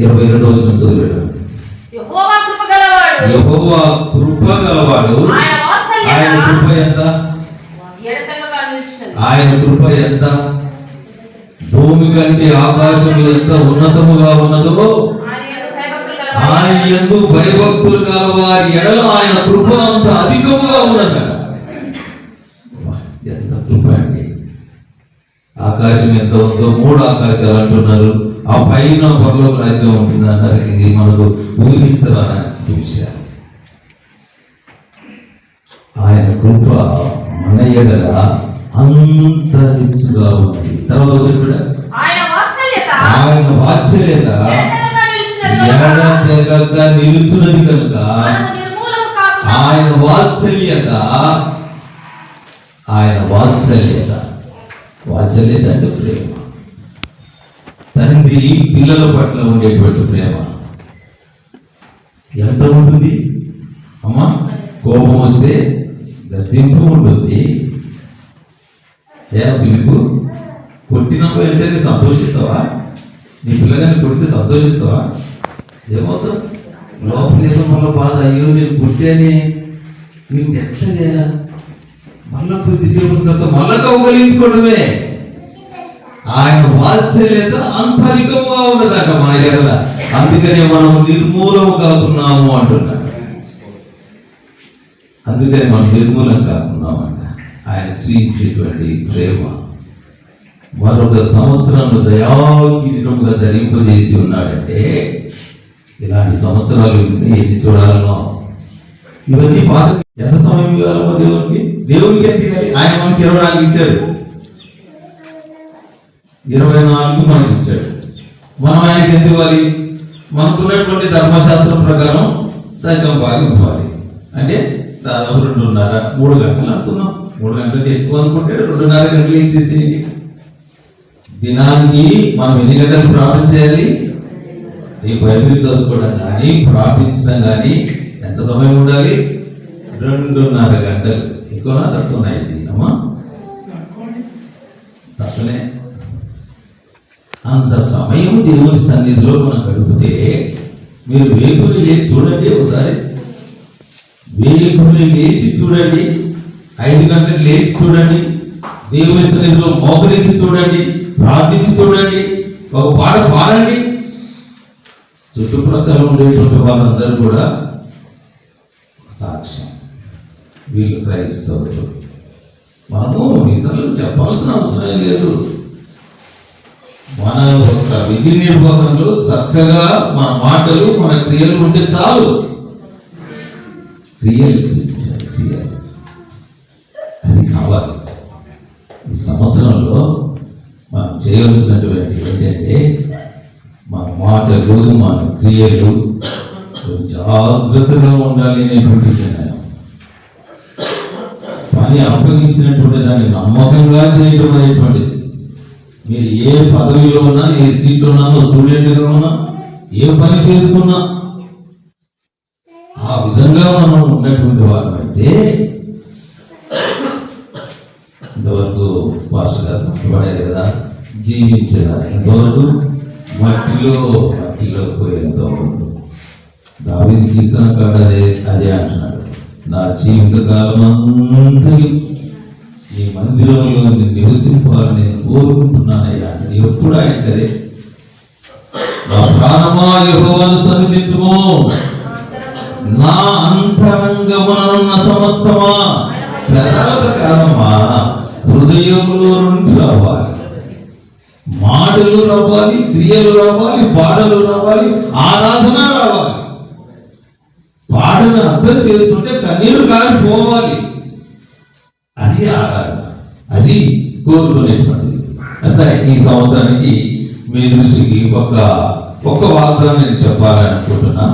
22వ వచనం చదివాడు. యెహోవా కృప గలవాడు, ఆయన కృప ఎంత? ఆయన కృప ఎంత? భూమి కంటే ఆకాశం ఎంత ఉన్నతముగా ఉన్నదో ఆయన యందు భయభక్తులు గలవారి ఎడల ఆయన కృప అంత అధికముగా ఉన్నదట. ఎంత కృప అండి! ఆకాశం ఎంత ఉందో 3 ఆకాశాలు అంటున్నారు. ఆ పైన పరలోక రాజ్యం ఉంటుంది అంటారు. ఇది మనకు ఊహించరాని విషయాలు. ఆయన కృప మన ఎడల అంత హెచ్చుగా ఉంది. తర్వాత చెప్పాడు ఆయన వాత్సల్యత ఎడతెగక నిలుచున్నది కనుక ఆయన వాత్సల్యత అంటే ప్రేమ. తండ్రి పిల్లల పట్ల ఉండేటువంటి ప్రేమ ఎంత ఉంటుంది అమ్మా? కోపం వస్తే గద్దింపు ఉంటుంది. పిలుపు కొట్టినప్పుడు వెళ్తే సంతోషిస్తావా? నీ పిల్లగాన్ని కొడితే సంతోషిస్తావా? ఏమవుతావు? లోపల ఏదో మళ్ళీ బాధ, అయ్యో నేను కొట్టాని, నీకు ఎట్లా చేయాలి? మళ్ళా కొద్దిసేపు తర్వాత మళ్ళా కౌగలించుకోవడమే. ఆయన వాత్సల్యత అంతరికంగా ఉన్నదట మన ఎడల. అందుకనే మనం నిర్మూలం కాకున్నాము అంటున్నాడు. అందుకని మనం నిర్మూలం కాకున్నామంట. ఆయన చూయించేటువంటి ప్రేమ మరొక సంవత్సరంలో దయాకిరీటంగా ధరింపజేసి ఉన్నాడంటే ఇలాంటి సంవత్సరాలు ఎన్ని చూడాలనో. ఇవన్నీ పాత ఎంత సమయం ఇవ్వాలమో దేవునికి ఎంత ఇవ్వాలి? ఆయన మనకి 24 ఇచ్చాడు, 24 మనకి ఇచ్చాడు. మనం ఆయనకి ఎంత ఇవ్వాలి? మనకున్నటువంటి ధర్మశాస్త్రం ప్రకారం 10వ భాగం ఇవ్వాలి. అంటే దాదాపు 2.5-3 గంటలు అనుకుందాం. 3 గంటలకి ఎక్కువ అనుకుంటే 2.5 గంటలు ఇచ్చేసేయండి. దినానికి మనం ఎన్ని గంటలు ప్రార్థన చేయాలి? ఈ బైబిల్ చదువుకోవడం కానీ ప్రార్థించడం కానీ ఎంత సమయం ఉండాలి? 2.5 గంటలు. ఎక్కువనా తక్కువనా? ఇది అమ్మా తక్కువనే. అంత సమయం దేవుని సన్నిధిలో మనం గడిపితే మీరు వేకుని లేచి చూడండి. ఒకసారి వేకుని లేచి చూడండి, 5 గంటలకు లేచి చూడండి, దేవుని సన్నిధిలో మోకరించి చూడండి, ప్రార్థించి చూడండి, ఒక పాట పాడండి. చుట్టుప్రక్కల ఉండేటువంటి వాళ్ళందరూ కూడా సాక్ష్యం. వీళ్ళు క్రైస్తవులు. మనము ఇతరులకు చెప్పాల్సిన అవసరం లేదు. మన ఒక విధి నిర్వహణలో చక్కగా మన మాటలు మన క్రియలు ఉంటే చాలు. క్రియలు చూపించాలి, క్రియలు అది కావాలి. ఈ సంవత్సరంలో మనం చేయవలసినటువంటి ఏంటంటే మన మాటలు మన క్రియలు జాగ్రత్తగా ఉండాలి అనేటువంటి పని అప్పగించినటువంటి దాన్ని నమ్మకంగా చేయడం అనేటువంటిది. మీరు ఏ పదవిలో ఉన్నా, ఏ సీట్లో ఉన్నా, స్టూడెంట్గా ఉన్నా, ఏ పని చేసుకున్నా ఆ విధంగా మనం ఉన్నటువంటి వారం అయితే ఇంతవరకు పాస్టర్ గారు మాట్లాడారు కదా, జీవించేదా ఇంతవరకు మట్టిలో పోయేంత వరకు. దావీదు కీర్తనకారుడు అదే అంటున్నాడు, నా జీవిత కాలం అంతా ఈ మందిరంలో నివసింపాలని నేను కోరుకుంటున్నానయ్యా. ఎప్పుడు ఆయనకి అదే, నా ప్రాణమా యెహోవాను సన్నిధించుము, నా అంతరంగమునున్న సమస్తమా. పెదాలతో కాలమా, హృదయంలో నుండి రావాలి. మాటలు రావాలి, క్రియలు రావాలి, పాటలు రావాలి, ఆరాధన రావాలి. పాటను అర్థం చేసుకుంటే కన్నీరు కారిపోవాలి. అది ఆరాధన, అది కోరుకునేటువంటిది. సరే, ఈ సంవత్సరానికి మీ దృష్టికి ఒక వాగ్దానం నేను చెప్పాలని అనుకుంటున్నా.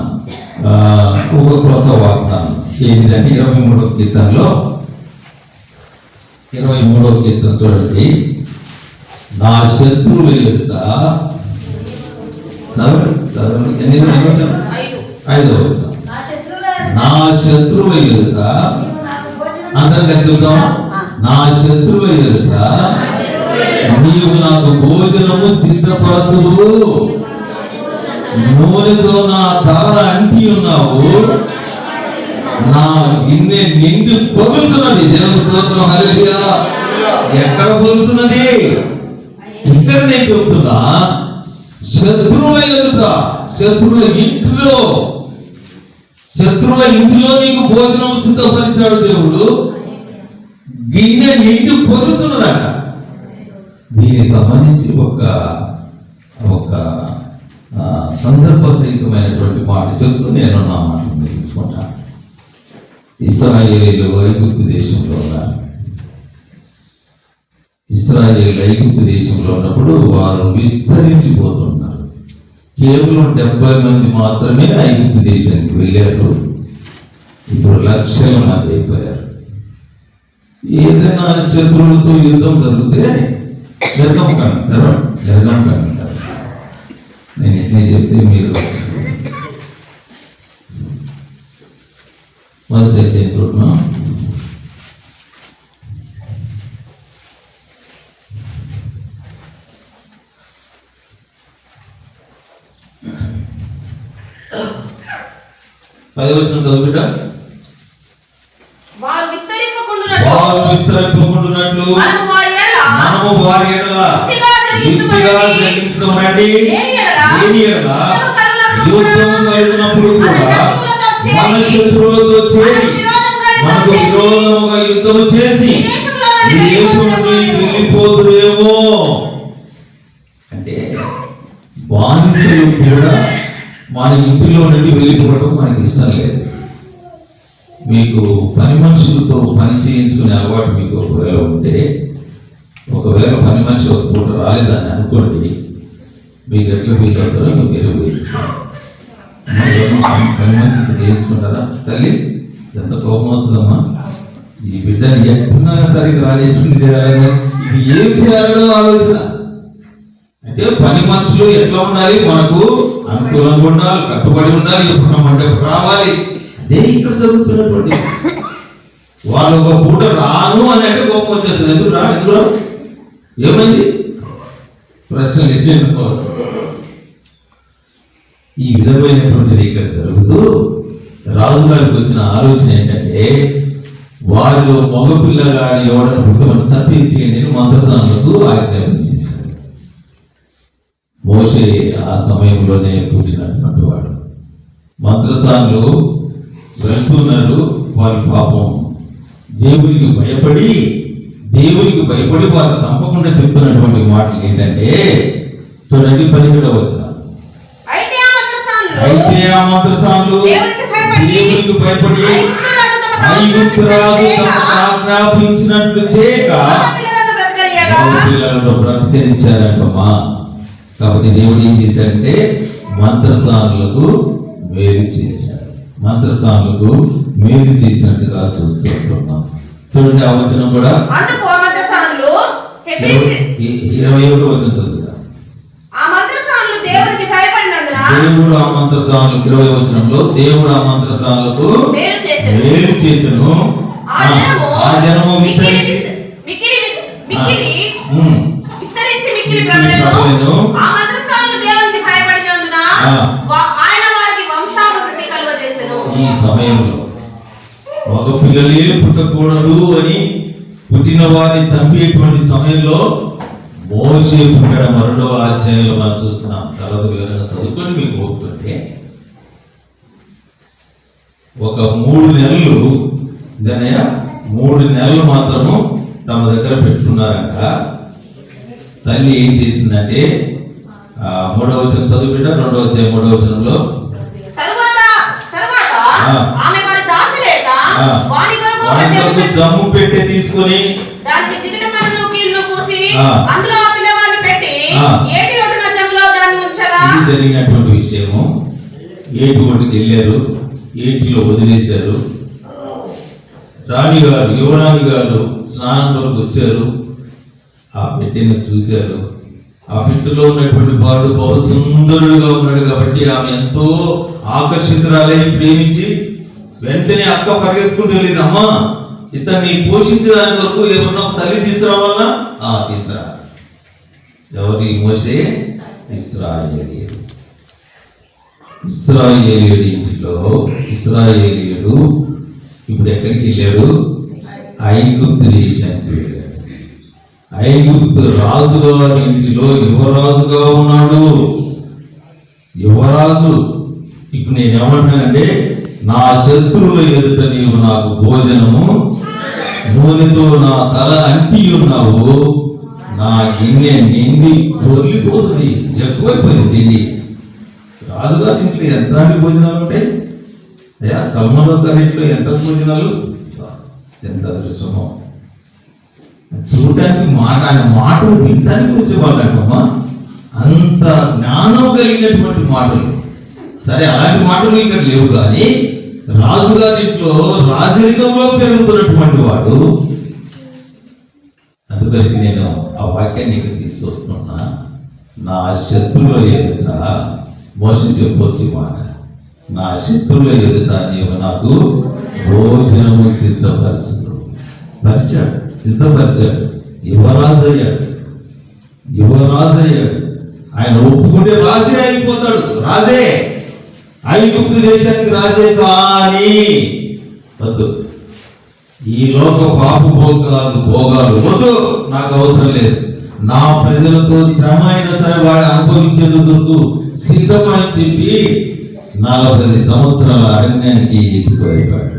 ఒక క్రొత్త వాగ్దానం ఏంటంటే 23వ కీర్తనలో 23వ కీర్తన చూడండి. నా శత్రువుల ఎదుట చదవండి. 5వ వచనం. నా శత్రువుల ఎదుట, అందరికీ చూద్దాం. నా శత్రువుల ఎదుట నీవు నాకు భోజనము సిద్ధపరచుదు. నూనెతో నా తల అంటి ఉన్నావు, నా గిన్నె నిండి పొగులుతున్నది. దేవుని స్తోత్రం, హల్లెలూయా. ఎక్కడ పొగులుతున్నది? ఇక్కడ నేను చెప్తున్నా, శత్రువుల ఎదుట, శత్రువుల ఇంటిలో నీకు భోజనం సిద్ధపరిచాడు దేవుడు. గిన్నె నిండి పొగులుతున్నదట. దీనికి సంబంధించి ఒక సందర్భ సహితమైనటువంటి మాట చెప్తూ నేను నా మాట తీసుకుంటాను. ఇశ్రాయేలీయులు ఐగుప్తు దేశంలో ఉన్నారు. ఇశ్రాయేలీయులు ఐగుప్తు దేశంలో ఉన్నప్పుడు వారు విస్తరించిపోతున్నారు. కేవలం 70 మంది మాత్రమే ఐగుప్తు దేశానికి వెళ్ళారు. ఇప్పుడు లక్షల మంది అయిపోయారు. ఏదైనా శత్రువులతో యుద్ధం జరిగితే జరగం కంటారు. నేను ఎట్లా చెప్తే మీరు మొదటి చూడమా. పదవ వచనం చదువుట. వారు విస్తరింపకుండునట్లు మనము వారి ఎడల యుక్తిగా జరిగించడండి. లేని ఎడల యుద్ధం కలిగినప్పుడు కూడా మన శత్రువులతో చేరి మనకు విరోధముగా యుద్ధం చేసి ఈ దేశం నుండి వెళ్ళిపోతురేమో. అంటే బానిసలు కూడా మన ఇంటిలో నుండి వెళ్ళిపోవడం మనకి ఇష్టం లేదు. మీకు పని మనుషులతో పని చేయించుకునే అలవాటు మీకు ఒకవేళ ఉంటే, ఒకవేళ పని మనిషి ఒక పూట రాలేదని అనుకోండి, మీకు ఎట్లా ఫీల్ అవుతారో మీరు పని మనిషితో చేయించుకుంటారా? తల్లి ఎంత కోపం వస్తుందమ్మా, ఈ బిడ్డని ఎట్టున్నా సరిగ్గా రాలేటువంటి చేయాలని, ఇది ఏం చేయాలనో ఆలోచన. అంటే పని మనుషులు ఎట్లా ఉండాలి, మనకు అనుకూలంగా ఉండాలి, కట్టుబడి ఉండాలి, ఎప్పుడు రమ్మంటే రావాలి. అదే ఇక్కడ జరుగుతున్నటువంటి. వాళ్ళు ఒక పూట రాను అని అంటే కోపం వచ్చేస్తుంది. ఎందుకు రా, ఎందుకు రా, ఏమైంది, ప్రశ్నలు ఎట్లా వస్తాయి. ఈ విధమైనటువంటిది ఇక్కడ జరుగుతూ రాజుగారికి వచ్చిన ఆలోచన ఏంటంటే, వారిలో మగపిల్లగాడి ఎవడని పుట్టమని చంపేసి నేను మంత్రసానులకు ఆజ్ఞాపించేశాను. మోషే ఆ సమయంలోనే పుట్టినటువంటి వాడు. మంత్రసానులు వెళ్తున్నారు. వారి పాపం దేవునికి భయపడి వారు చంపకుండా చెప్తున్నటువంటి మాటలు ఏంటంటే, చూడండి 17వ వచనం. అయితే ఆ మంత్రసానులు దేవునికి భయపడి ఐగుప్తు రాజు తమకు ఆజ్ఞాపించినట్లు చేయక పిల్లలను బ్రతికించారంటమ్మా. కాబట్టి దేవుడు ఏం చేశాడంటే మంత్రసానులకు మేలు చేశాడు. మంత్రసానులకు మేలు చేసినట్టుగా చూస్తున్నాం. చూడండి ఆ వచనం కూడా 21వ వచనం చదువుతా. దేవుడు ఆ మంత్రసానులకు 20వ వచనంలో దేవుడు ఆ మంత్రసానులకు మేలు చేసెను. ఆ జనము విస్తరించి ఈ సమయంలో మగ పిల్లలే పుట్టకూడదు అని పుట్టిన వారిని చంపేటువంటి సమయంలో మోషే పుట్టడం 2వ అధ్యాయంలో మనం చూస్తున్నాం. తర్వాత వివరంగా చదువుకొని మీకు ఓపుకుంటే, ఒక 3 నెలలు ఇదనయ్య 3 నెలలు మాత్రము తమ దగ్గర పెట్టుకున్నారంట. తల్లి ఏం చేసిందంటే 3వ వచనం చదువుకుంట 2వ అధ్యాయం 3వ వచనంలో జమ్ము పెట్టి తీసుకుని జరిగినటువంటి విషయము. ఏటి ఒడ్డుకి వెళ్ళారు, ఏటిలో వదిలేశారు. రాణిగారు యువరాణి గారు స్నానం వరకు వచ్చారు. ఆ పెట్టెని చూశారు. ఆ పెట్టెలో ఉన్నటువంటి బాలుడు బహు సుందరుడుగా ఉన్నాడు కాబట్టి ఆమె ఎంతో ఆకర్షితురాలై ప్రేమించి వెంటనే అక్క పరిగెత్తుకుంటూ వెళ్ళింది. అమ్మా, ఇతన్ని పోషించడానికి వరకు ఎవరన్నా తల్లి తీసుకురావాలన్నా తీసుకురా. ఎవరి మోషే ఇశ్రాయేలీయులు. ఇశ్రాయేలీయుడి ఇంటిలో ఇశ్రాయేలీయుడు ఇప్పుడు ఎక్కడికి వెళ్ళాడు? ఐగుప్తు దేశానికి వెళ్ళాడు. ఐగుప్తు రాజుగారి ఇంటిలో యువరాజుగా ఉన్నాడు. యువరాజు. ఇప్పుడు నేనేమంటున్నానంటే, నా శత్రువుల ఎదుట నీవు నాకు భోజనము నూనెతో నా తల అంటి ఉన్నావు, నా గిన్నె నిండి పొర్లిపోతుంది, ఎక్కువైపోయింది తిండి. రాజుగారి ఇంట్లో ఎంతలాంటి భోజనాలు ఉంటాయి? సల్మాన్ రాజు గారి ఇంట్లో ఎంత భోజనాలు, ఎంత అదృష్టమో. చూడటానికి ఆయన మాటలు వినటానికి వచ్చేవాళ్ళమ్మా, అంత జ్ఞానం కలిగినటువంటి మాటలు. సరే, అలాంటి మాటలు ఇక్కడ లేవు, కానీ రాజుగారింట్లో రాజరికంలో పెరుగుతున్నటువంటి వాడు. అందుకని నేను ఆ వాక్యాన్ని ఇక్కడ తీసుకొస్తున్నా. నా శత్రువుల ఎదుట మోసం చెప్పొచ్చు మాట, నా శత్రువుల ఎదుట నీవు నాకు భోజనము సిద్ధపరిచాడు. యువరాజు అయ్యాడు. ఆయన ఒప్పుకుంటే రాజే అయిపోతాడు. రాజే, ఐగుప్తు దేశానికి రాజే. కానీ వద్దు, ఈ లోక పాప భోగాలు వద్దు, నాకు అవసరం లేదు. నా ప్రజలతో శ్రమ అయినా సరే వాడు అనుభవించేందుకు సిద్ధమని చెప్పి 40 సంవత్సరాల అరణ్యానికి ఎత్తుకోలేపాడు.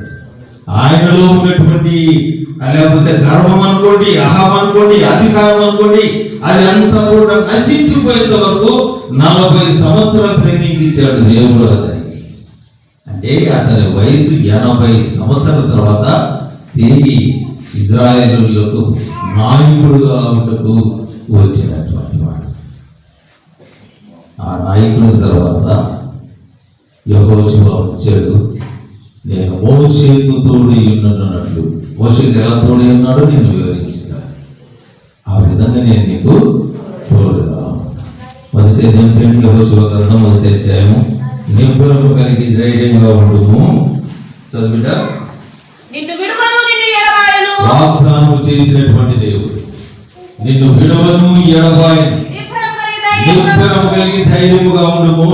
ఆయనలో ఉన్నటువంటి, లేకపోతే గర్వం అనుకోండి, అహం అనుకోండి, అధికారం అనుకోండి, అది అంతా కూడా నశించిపోయేంత వరకు 40 సంవత్సరాల ట్రైనింగ్ ఇచ్చాడు దేవుడు అతనికి. అంటే అతని వయసు 80 సంవత్సరాల తర్వాత తిరిగి ఇజ్రాయేలులకు నాయకుడుగా ఉండకు వచ్చినటువంటి వాడు. ఆ నాయకుని తర్వాత యెహోషువ వచ్చాడు. నేను మోషేకు తోడి ఉన్నట్లు, మోషేకు ఎలా తోడి ఉన్నాడో నేను వివరించాను. ఆ విధంగా నేను నీకు తోడుగా. మొదటి యెహోషువ గ్రంథం 1వ అధ్యాయము, నిబ్బరము కలిగి ధైర్యంగా ఉండుము. చదువుట. వాగ్దానం చేసినటువంటి దేవుడు నిన్ను విడవను ఎడబాయను, నిబ్బరము కలిగి ధైర్యముగా ఉండుము.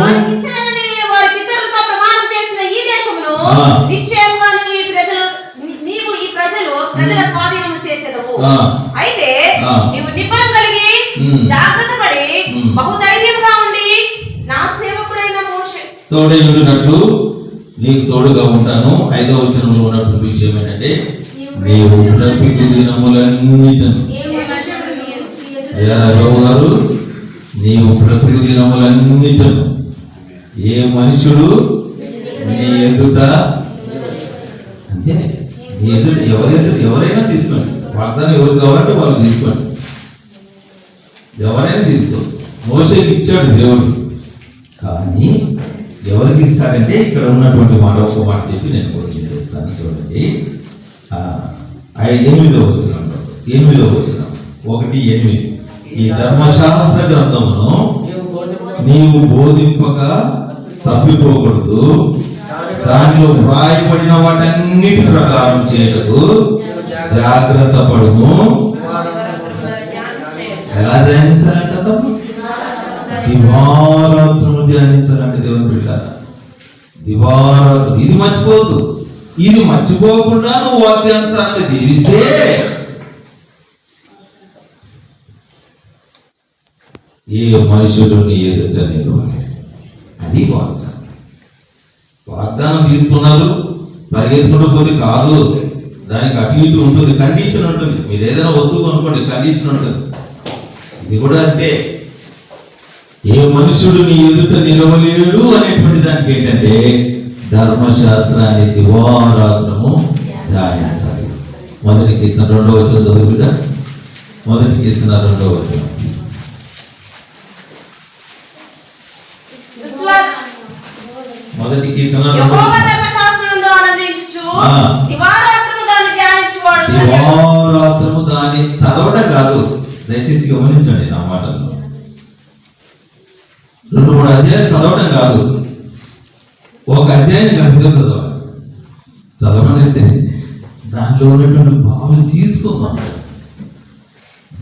అయితే నీవు నిబ్బరం కలిగి జాగ్రత్త పడి బహుధైర్యంగా ఉండి నా సేవకుడైన మోషే తోడై ఉండినట్లు నీకు తోడుగా ఉంటాను. 5వ వచనంలో ఉన్నటువంటి విషయం ఏంటంటే, నీవు బ్రతుకు దినములన్నిటను, అయ్యా రావు గారు, నీవు బ్రతుకు దినములన్నిటను ఏ మనుషుడు నీ ఎదుట, అంటే నీ ఎదుట ఎవరైనా తీసుకోండి, వాగ్దానం ఎవరు కావాలంటే వాళ్ళు తీసుకోండి, ఎవరైనా తీసుకోవచ్చు. మోషేకి ఇచ్చాడు దేవుడు, కానీ ఎవరికి ఇస్తాడంటే ఇక్కడ ఉన్నటువంటి మాట, ఒక మాట చెప్పి నేను కోరిక చేస్తాను. చూడండి, 8వ వచనం 1:8, ఈ ధర్మశాస్త్ర గ్రంథమును నీవు బోధింపక తప్పిపోకూడదు, దానిలో వ్రాయబడిన వాటన్నిటి ప్రకారం చేయటకు జాగ్రత్త పడుము. ఎలా ధ్యానించాలంట? దివారాత్రము ధ్యానించాలంటే దేవుని బిడ్డలారా, దివారాత్రం. ఇది మర్చిపోవద్దు. ఇది మర్చిపోకుండా నువ్వు వాక్యానుసారంగా జీవిస్తే ఏ మనుషుడు నీ ఎదుట నిలవాలి. అది వాగ్దానం. వాగ్దానం తీసుకున్నారు, పరిగెత్తుకుంటూ పోతే కాదు, దానికి అటు ఇటు ఉంటుంది, కండిషన్ ఉంటుంది. మీరు ఏదైనా వస్తువు అనుకోండి, కండిషన్ ఉంటుంది. ఇది కూడా అంతే. ఏ మనుషుడు నీ ఎదుట నిలవలేడు అనేటువంటి దానికి ఏంటంటే, ధర్మశాస్త్రాన్ని దివారాత్రము ధ్యానించాలి. 1 కీర్తన 2వ వచనం చదువుకుంటా. 1 కీర్తన 2వ వచనం. మొదటి కీర్తన దివారాత్రము దాన్ని చదవడం కాదు, దయచేసి గమనించండి నా మాటలు. 2-3 అధ్యాయాలు చదవడం కాదు, ఒక అధ్యాయం గంటసేపు చదవాలి. చదవడం అంటే దాంట్లో ఉన్నటువంటి భావం తీసుకుందాం,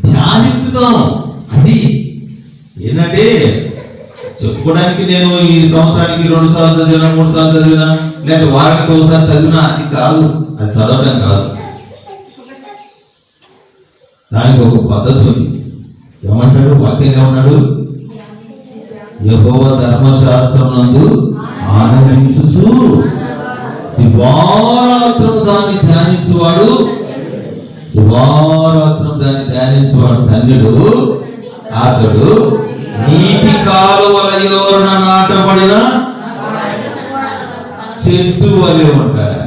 ధ్యానించుదాం. అది ఏంటంటే చెప్పుకోవడానికి నేను ఈ సంవత్సరానికి 2 సార్లు చదివినా 3 సార్లు చదివినా లేకపోతే వారానికి ఒకసారి చదివినా అది కాదు, అది చదవడం కాదు. దానికి ఒక పద్ధతి ఉంది. ఏమంటాడు వాక్యంగా ఉన్నాడు, యెహోవా ధర్మశాస్త్రం నందు ఆనందించుచు దివారాత్రము దాన్ని ధ్యానించువాడు, దివారాత్రం దాన్ని ధ్యానించువాడు ధన్యుడు, అతడు నీటి కాలువల యోరన నాటబడిన చెట్టు వలె ఉంటాడు.